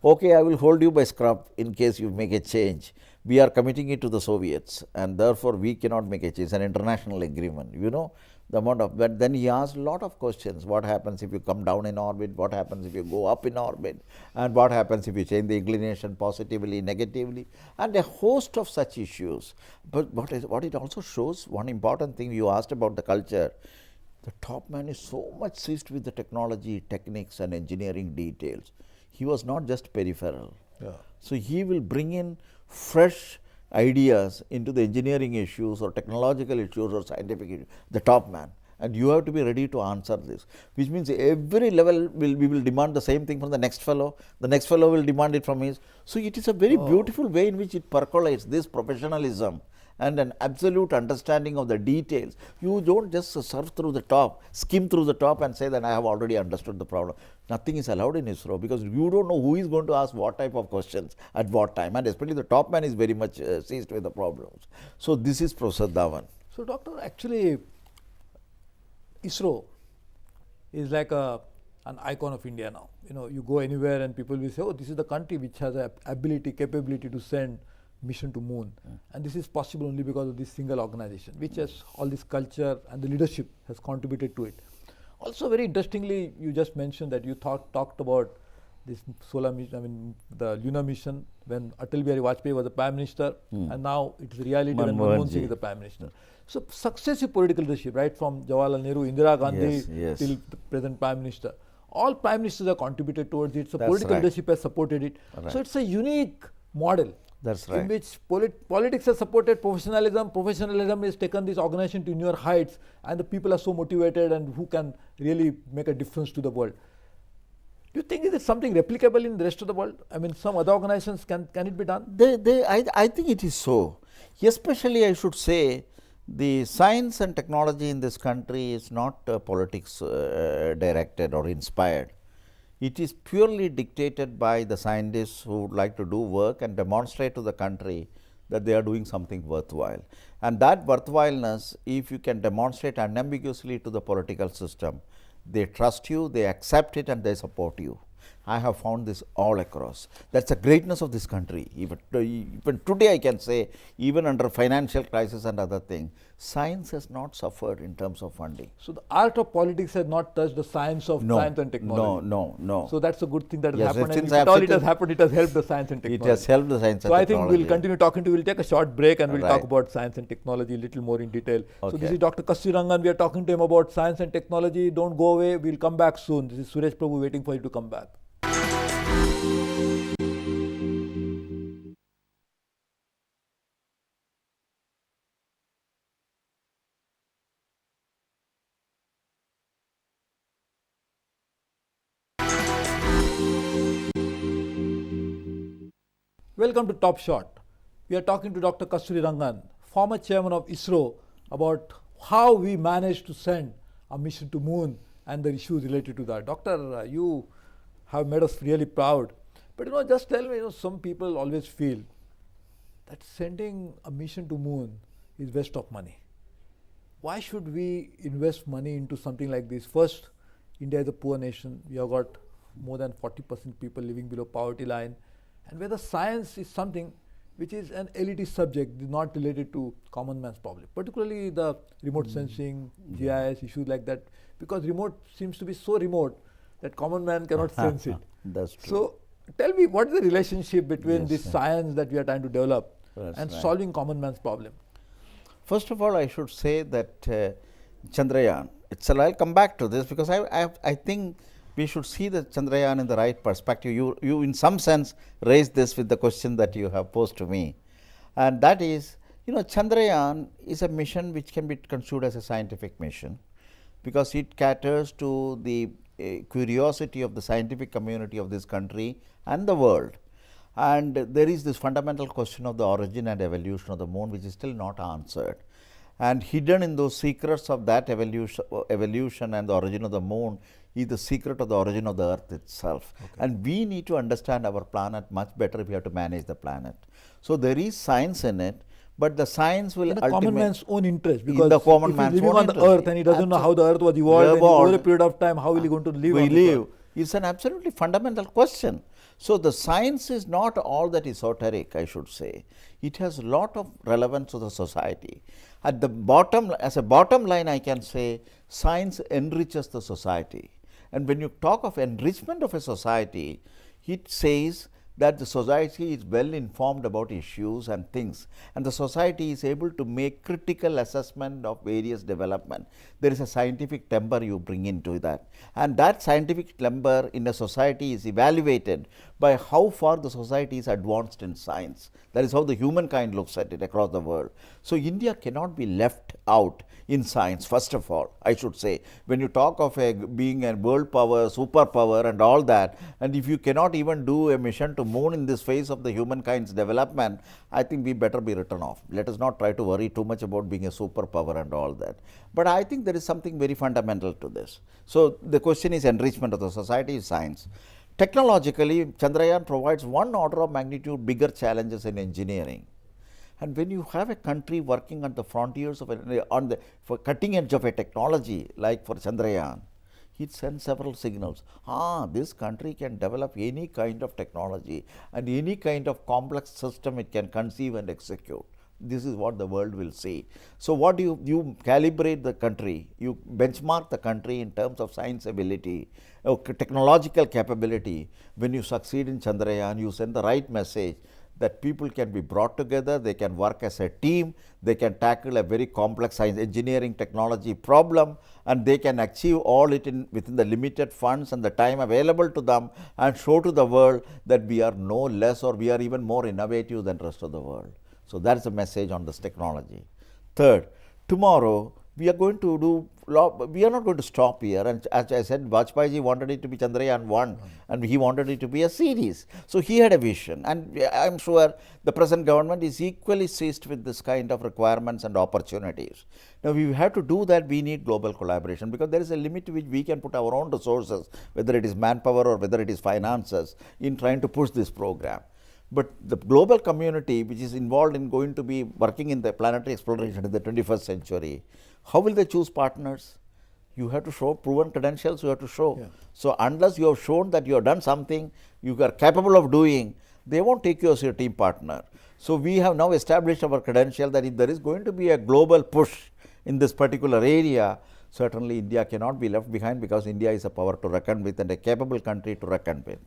okay, I will hold you by scruff in case you make a change. We are committing it to the Soviets, and therefore we cannot make a change. It's an international agreement. The amount of, but then he asked a lot of questions. What happens if you come down in orbit? What happens if you go up in orbit? And what happens if you change the inclination positively, negatively? And a host of such issues. But what it also shows, one important thing you asked about the culture, the top man is so much seized with the technology, techniques and engineering details. He was not just peripheral. Yeah. So he will bring in fresh ideas into the engineering issues or technological issues or scientific issues, the top man. And you have to be ready to answer this, which means every level we will demand the same thing from the next fellow will demand it from his. So it is a very beautiful way in which it percolates, this professionalism and an absolute understanding of the details. You don't just surf through the top, skim through the top and say that I have already understood the problem. Nothing is allowed in ISRO because you don't know who is going to ask what type of questions at what time, and especially the top man is very much seized with the problems. So this is Professor Dhawan. So doctor, actually ISRO is like an icon of India now. You go anywhere and people will say, oh, this is the country which has the capability to send mission to moon. And this is possible only because of this single organization, which has all this culture and the leadership has contributed to it. Also very interestingly, you just mentioned that you talked about this solar mission, the lunar mission when Atal Bihari Vajpayee was the Prime Minister, and now it is a reality when Manmohan Singh is the Prime Minister. So successive political leadership, right from Jawaharlal Nehru, Indira Gandhi till the present Prime Minister, all Prime Ministers have contributed towards it. So political leadership has supported it. So it's a unique model. That's right. In which politics has supported professionalism has taken this organization to newer heights, and the people are so motivated and who can really make a difference to the world. Do you think it is something replicable in the rest of the world? I mean, some other organizations, can it be done? I think it is so. Especially I should say, the science and technology in this country is not politics directed or inspired. It is purely dictated by the scientists who would like to do work and demonstrate to the country that they are doing something worthwhile. And that worthwhileness, if you can demonstrate unambiguously to the political system, they trust you, they accept it and they support you. I have found this all across. That's the greatness of this country. Even today I can say, even under financial crisis and other things, science has not suffered in terms of funding. So the art of politics has not touched the science of science and technology. No. So that's a good thing that has happened. And if all it has happened, it has helped the science and technology. It has helped the science and technology. So I think we'll continue talking to you. We'll take a short break and we'll talk about science and technology a little more in detail. Okay. So this is Dr. K.Kasturirangan. We are talking to him about science and technology. Don't go away. We'll come back soon. This is Suresh Prabhu waiting for you to come back. Welcome to Top Shot. We are talking to Dr. K.Kasturirangan, former chairman of ISRO, about how we managed to send a mission to moon and the issues related to that. Doctor, you have made us really proud. But just tell me, some people always feel that sending a mission to moon is waste of money. Why should we invest money into something like this? First, India is a poor nation. We have got more than 40% people living below poverty line. And whether science is something which is an elitist subject, not related to common man's problem, particularly the remote sensing, GIS, issues like that, because remote seems to be so remote that common man cannot sense it. That's true. So tell me, what is the relationship between this science that we are trying to develop and solving common man's problem? First of all, I should say that Chandrayaan, I'll come back to this because I think we should see the Chandrayaan in the right perspective. You in some sense raised this with the question that you have posed to me, and that is, Chandrayaan is a mission which can be construed as a scientific mission because it caters to the curiosity of the scientific community of this country and the world. And there is this fundamental question of the origin and evolution of the moon which is still not answered. And hidden in those secrets of that evolution and the origin of the moon is the secret of the origin of the earth itself. Okay. And we need to understand our planet much better if we have to manage the planet. So there is science in it, but the science will ultimately... common man's own interest, because in the common if man's he's living on the earth and he doesn't know how the earth was evolved, and over a period of time, how will he going to live on live? It's an absolutely fundamental question. So the science is not all that esoteric, I should say. It has a lot of relevance to the society. At the bottom, as a bottom line, I can say science enriches the society. And when you talk of enrichment of a society, it says that the society is well informed about issues and things, and the society is able to make critical assessment of various development. There is a scientific temper you bring into that, and that scientific temper in a society is evaluated by how far the society is advanced in science. That is how the humankind looks at it across the world. So India cannot be left out in science, first of all, I should say. When you talk of being a world power, superpower and all that, and if you cannot even do a mission to moon in this phase of the humankind's development, I think we better be written off. Let us not try to worry too much about being a superpower and all that. But I think there is something very fundamental to this. So the question is enrichment of the society is science. Technologically, Chandrayaan provides one order of magnitude bigger challenges in engineering. And when you have a country working on the frontiers of for cutting edge of a technology, like for Chandrayaan, it sends several signals. This country can develop any kind of technology and any kind of complex system it can conceive and execute. This is what the world will see. So what do you calibrate the country, you benchmark the country in terms of science ability, technological capability. When you succeed in Chandrayaan, you send the right message that people can be brought together, they can work as a team, they can tackle a very complex science, engineering, technology problem, and they can achieve all it within the limited funds and the time available to them, and show to the world that we are no less or we are even more innovative than the rest of the world. So that is the message on this technology. Third, tomorrow we are going to do, we are not going to stop here, and as I said, Vajpayee ji wanted it to be Chandrayaan 1 and he wanted it to be a series. So he had a vision, and I am sure the present government is equally seized with this kind of requirements and opportunities. Now we have to do that, we need global collaboration, because there is a limit to which we can put our own resources, whether it is manpower or whether it is finances, in trying to push this program. But the global community, which is involved in going to be working in the planetary exploration in the 21st century, how will they choose partners? You have to show proven credentials, you have to show. Yeah. So unless you have shown that you have done something, you are capable of doing, they won't take you as your team partner. So we have now established our credential that if there is going to be a global push in this particular area, certainly India cannot be left behind, because India is a power to reckon with and a capable country to reckon with.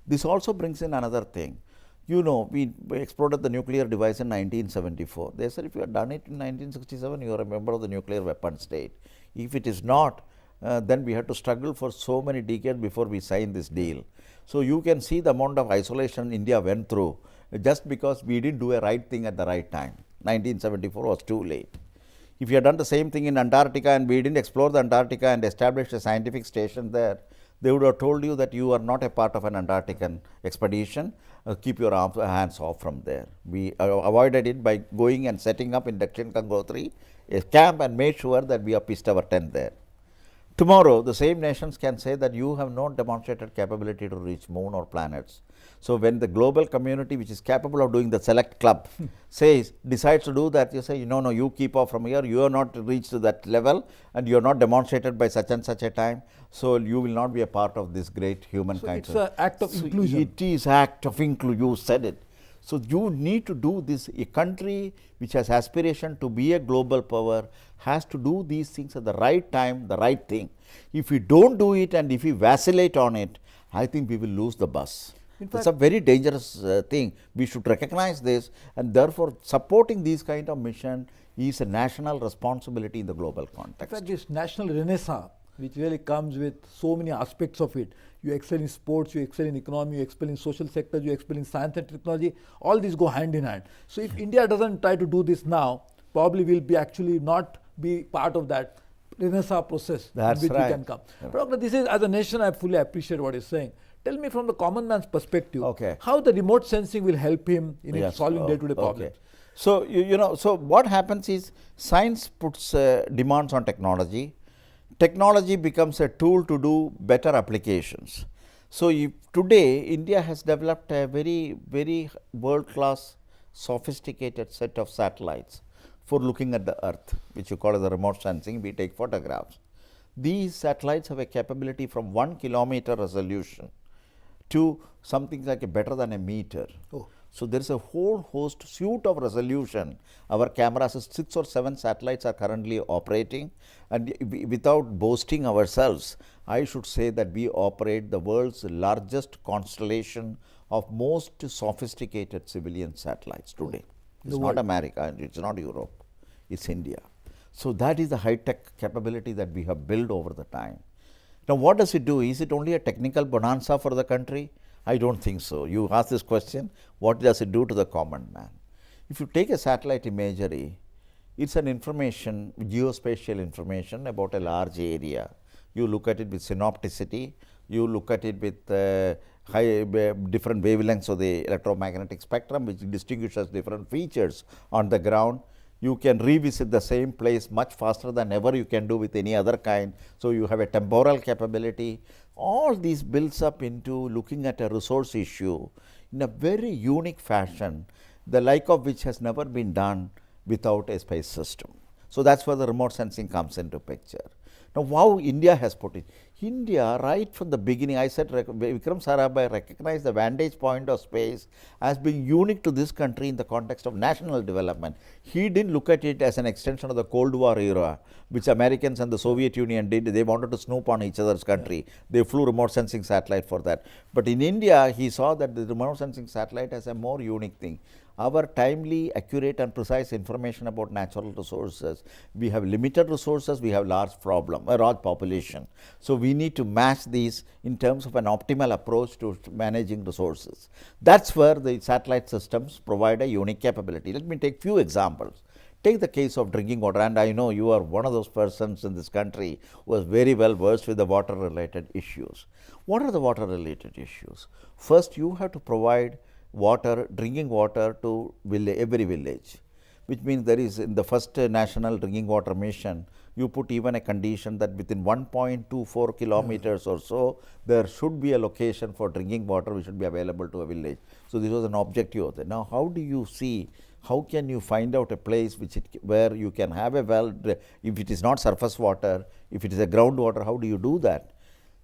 This also brings in another thing. You know, we exploded the nuclear device in 1974. They said if you had done it in 1967, you are a member of the nuclear weapon state. If it is not, then we had to struggle for so many decades before we signed this deal. So you can see the amount of isolation India went through just because we didn't do a right thing at the right time. 1974 was too late. If you had done the same thing in Antarctica and we didn't explore the Antarctica and establish a scientific station there, they would have told you that you are not a part of an Antarctican expedition, keep your hands off from there. We avoided it by going and setting up in Dakshin Gangotri a camp and made sure that we have pitched our tent there. Tomorrow, the same nations can say that you have not demonstrated capability to reach moon or planets. So when the global community, which is capable of doing the select club, decides to do that, you say, no, you keep off from here, you are not reached to that level and you are not demonstrated by such and such a time, so you will not be a part of this great humankind. So it's an act of inclusion. It is act of inclusion, you said it. So you need to do this. A country which has aspiration to be a global power has to do these things at the right time, the right thing. If we don't do it and if we vacillate on it, I think we will lose the bus. It's a very dangerous thing. We should recognize this, and therefore supporting these kind of mission is a national responsibility in the global context. In fact, this national renaissance, which really comes with so many aspects of it. You excel in sports, you excel in economy, you excel in social sectors, you excel in science and technology. All these go hand in hand. So if India doesn't try to do this now, probably will be actually not be part of that renaissance process That's in which right. we can come. But Doctor, this is, as a nation, I fully appreciate what he's saying. Tell me from the common man's perspective, how the remote sensing will help him in solving day-to-day problems. So, so what happens is science puts demands on technology. Technology becomes a tool to do better applications. So today India has developed a very, very world-class sophisticated set of satellites for looking at the earth, which you call as the remote sensing. We take photographs. These satellites have a capability from 1 kilometer resolution to something like a better than a meter. Oh. So there is a whole suite of resolution. Our cameras, 6 or 7 satellites are currently operating, and without boasting ourselves, I should say that we operate the world's largest constellation of most sophisticated civilian satellites today. It's not America and it's not Europe, it's India. So that is the high-tech capability that we have built over the time. Now what does it do? Is it only a technical bonanza for the country? I don't think so. You ask this question, what does it do to the common man? If you take a satellite imagery, it's an information, geospatial information about a large area. You look at it with synopticity, you look at it with different wavelengths of the electromagnetic spectrum, which distinguishes different features on the ground. You can revisit the same place much faster than ever you can do with any other kind. So you have a temporal capability. All these builds up into looking at a resource issue in a very unique fashion, the like of which has never been done without a space system. So that's where the remote sensing comes into picture. Now, how India has put it. India, right from the beginning, I said Vikram Sarabhai recognized the vantage point of space as being unique to this country in the context of national development. He didn't look at it as an extension of the Cold War era, which Americans and the Soviet Union did. They wanted to snoop on each other's country. They flew remote sensing satellite for that. But in India, he saw that the remote sensing satellite has a more unique thing. Our timely, accurate and precise information about natural resources. We have limited resources, we have large population. So we need to match these in terms of an optimal approach to managing resources. That's where the satellite systems provide a unique capability. Let me take few examples. Take the case of drinking water, and I know you are one of those persons in this country who is very well versed with the water related issues. What are the water related issues? First, you have to provide water, drinking water to every village, which means there is in the first national drinking water mission, you put even a condition that within 1.24 kilometers or so, there should be a location for drinking water which should be available to a village. So this was an objective of that. Now how do you see, how can you find out a place where you can have a well, if it is not surface water, if it is a groundwater, how do you do that?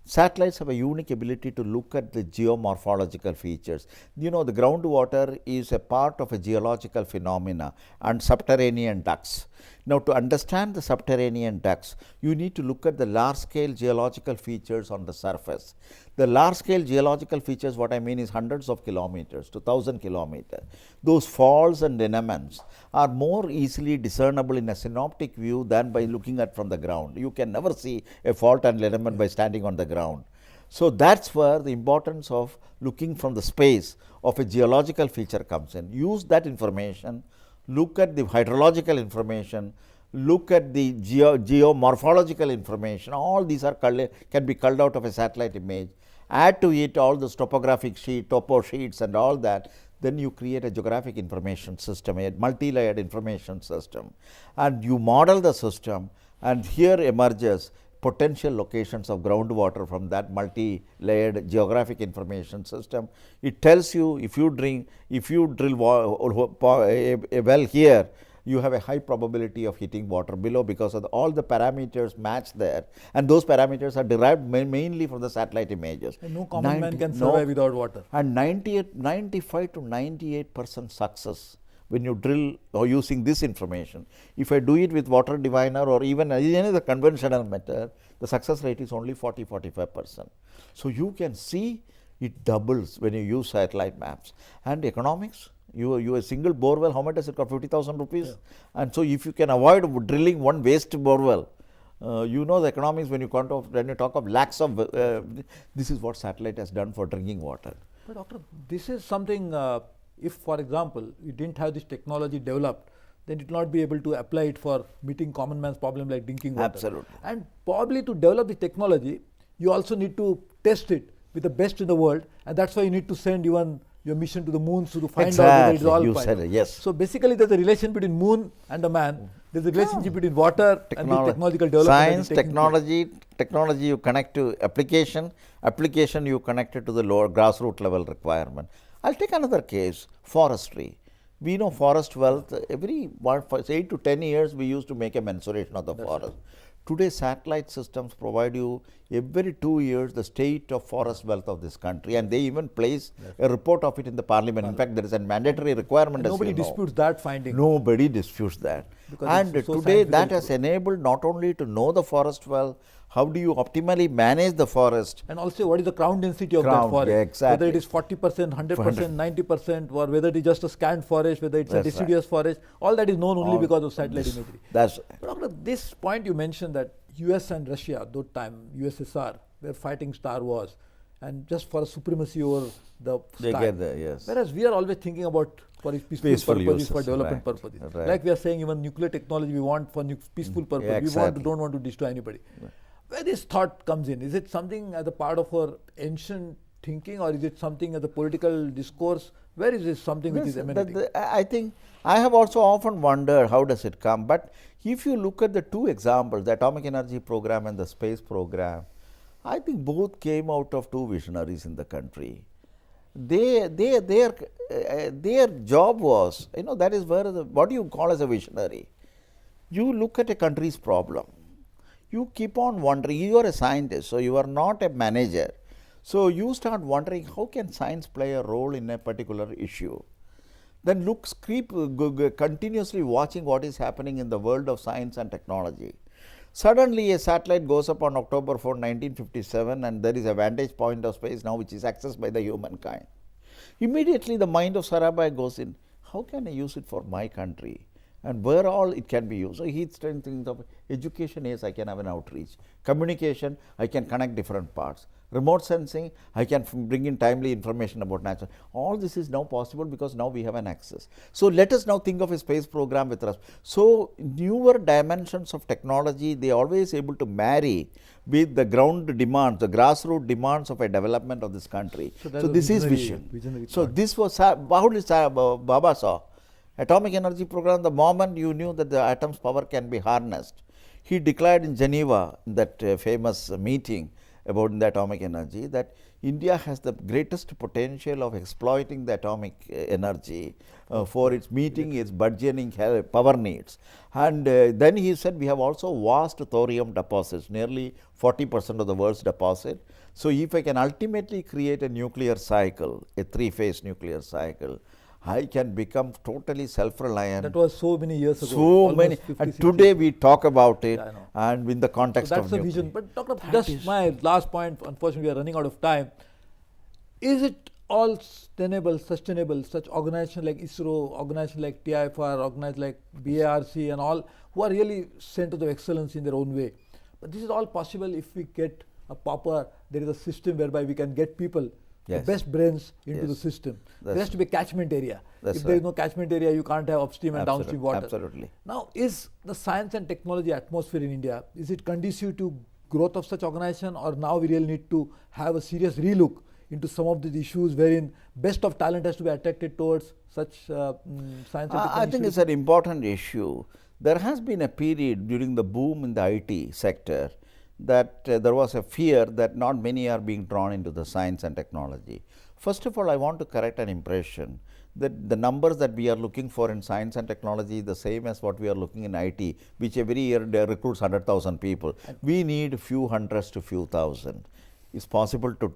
Satellites have a unique ability to look at the geomorphological features. You know, the groundwater is a part of a geological phenomena and subterranean ducts. Now, to understand the subterranean ducts, you need to look at the large-scale geological features on the surface. The large-scale geological features, what I mean is hundreds of kilometers to 1,000 kilometers. Those faults and lineaments are more easily discernible in a synoptic view than by looking at from the ground. You can never see a fault and lineament by standing on the ground. So that's where the importance of looking from the space of a geological feature comes in. Use that information, look at the hydrological information, look at the geomorphological information. All these are can be culled out of a satellite image. Add to it all the topographic sheet, topo sheets and all that. Then you create a geographic information system, a multi-layered information system, and you model the system, and here emerges potential locations of groundwater from that multi-layered geographic information system. It tells you if you drill a well here, you have a high probability of hitting water below because of all the parameters match there, and those parameters are derived mainly from the satellite images. And no common man can survive without water. And 95 to 98% success when you drill or using this information. If I do it with water diviner or even any other conventional method, the success rate is only 40-45%. So you can see it doubles when you use satellite maps. And economics, you a single borewell, how much does it cost? 50,000 rupees? Yeah. And so if you can avoid drilling one waste borewell, you know the economics when you talk of lakhs of, this is what satellite has done for drinking water. But doctor, this is something, if for example, we didn't have this technology developed, then it will not be able to apply it for meeting common man's problem like drinking water. Absolutely. And probably to develop the technology, you also need to test it with the best in the world, and that's why you need to send even your mission to the moon to find out whether it is all fine. Said it, yes. So basically there's a relation between moon and the man. There's a relationship between water and the technological development. Science, technology you connect to application you connect it to the lower grassroots level requirement. I'll take another case, forestry. We know forest wealth, every 8 to 10 years we used to make a mensuration of the forest. Today, satellite systems provide you every 2 years the state of forest wealth of this country, and they even place a report of it in the parliament. In fact, there is a mandatory requirement. And nobody disputes that finding. Nobody disputes that. Because And it's so today, that scientifically has enabled not only to know the forest well, how do you optimally manage the forest? And also, what is the crown density of that Crown, forest? yeah, exactly. Whether it is 40%, 100%, 90%, or whether it is just a scant forest, whether it's a That's deciduous forest, all that is known only because of satellite imagery. That's But Doctor, this point you mentioned that US and Russia, at that time, USSR, were fighting Star Wars, and just for supremacy over the they sky. get there, yes. Whereas we are always thinking about for peaceful purposes, uses, for development right, purposes. right. Like we are saying, even nuclear technology we want for peaceful purpose. Yeah, We exactly. don't want to destroy anybody. Where this thought comes in, is it something as a part of our ancient thinking, or is it something as a political discourse? Where is this something which is emanating? I think I have also often wondered how does it come. But if you look at the two examples, the atomic energy program and the space program, I think both came out of two visionaries in the country. Their job was, that is where what do you call as a visionary? You look at a country's problem. You keep on wondering, you are a scientist, so you are not a manager. So you start wondering, how can science play a role in a particular issue? Then keep continuously watching what is happening in the world of science and technology. Suddenly a satellite goes up on October 4, 1957, and there is a vantage point of space now which is accessed by the humankind. Immediately the mind of Sarabhai goes in, how can I use it for my country? And where all it can be used. So he thinks of education, yes, I can have an outreach. Communication, I can connect different parts. Remote sensing, I can bring in timely information about nature. All this is now possible because now we have an access. So let us now think of a space program with us. So newer dimensions of technology, they are always able to marry with the ground demands, the grassroots demands of a development of this country. So this is vision. So this was how did Baba saw. Atomic energy program, the moment you knew that the atom's power can be harnessed, he declared in Geneva, in that famous meeting about the atomic energy, that India has the greatest potential of exploiting the atomic energy for its meeting its burgeoning power needs. And then he said, we have also vast thorium deposits, nearly 40% of the world's deposit. So if I can ultimately create a nuclear cycle, a three-phase nuclear cycle, I can become totally self-reliant. That was so many years ago. So many. 50, And 60 today we talk about it, Yeah, I know. and in the context So that's of the nuclear. vision. But Doctor, just my last point, unfortunately we are running out of time. Is it all sustainable, such organizations like ISRO, organizations like TIFR, organizations like BARC and all, who are really centers of excellence in their own way. But this is all possible if we get there is a system whereby we can get people, Yes. the best brains into the Yes. system. That's There has to be a catchment area. That's If there is right. no catchment area, you can't have upstream and downstream water. Absolutely. Now, is the science and technology atmosphere in India, is it conducive to growth of such organization, or now we really need to have a serious relook into some of these issues wherein best of talent has to be attracted towards such science and technology? I think it's an important issue. There has been a period during the boom in the IT sector that there was a fear that not many are being drawn into the science and technology. First of all, I want to correct an impression that the numbers that we are looking for in science and technology is the same as what we are looking in IT, which every year recruits 100,000 people. We need few hundreds to few thousand. It's possible to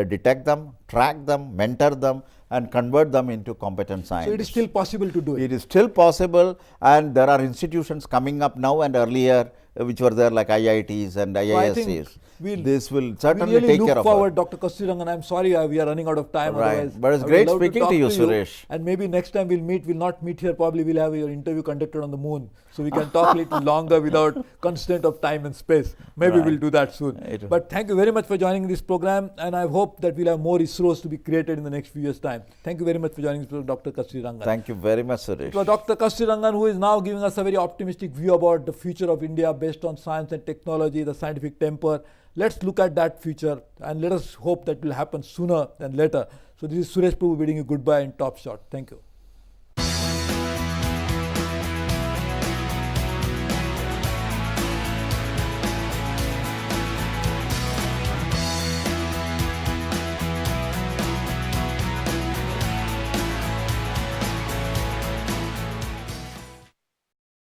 detect them, track them, mentor them, and convert them into competent scientists. So it is still possible to do it. It is still possible, and there are institutions coming up now and earlier which were there, like IITs and I think IIScs. This will We certainly really take look care of forward, it. Dr. Kasturirangan. I'm sorry we are running out of time. Right. Otherwise, But it's I would great love speaking talk to you, Suresh. And maybe next time we'll meet. We'll not meet here. Probably we'll have your interview conducted on the moon, so we can talk a little longer without constraint of time and space. Maybe Right. we'll do that soon. But thank you very much for joining this program, and I hope that we'll have more ISROs to be created in the next few years' time. Thank you very much for joining this program, Dr. Kasturirangan. Thank you very much, Suresh. It was Dr. Kasturirangan who is now giving us a very optimistic view about the future of India based on science and technology, the scientific temper. Let's look at that future and let us hope that will happen sooner than later. So this is Suresh Prabhu bidding you goodbye in Top Shot. Thank you.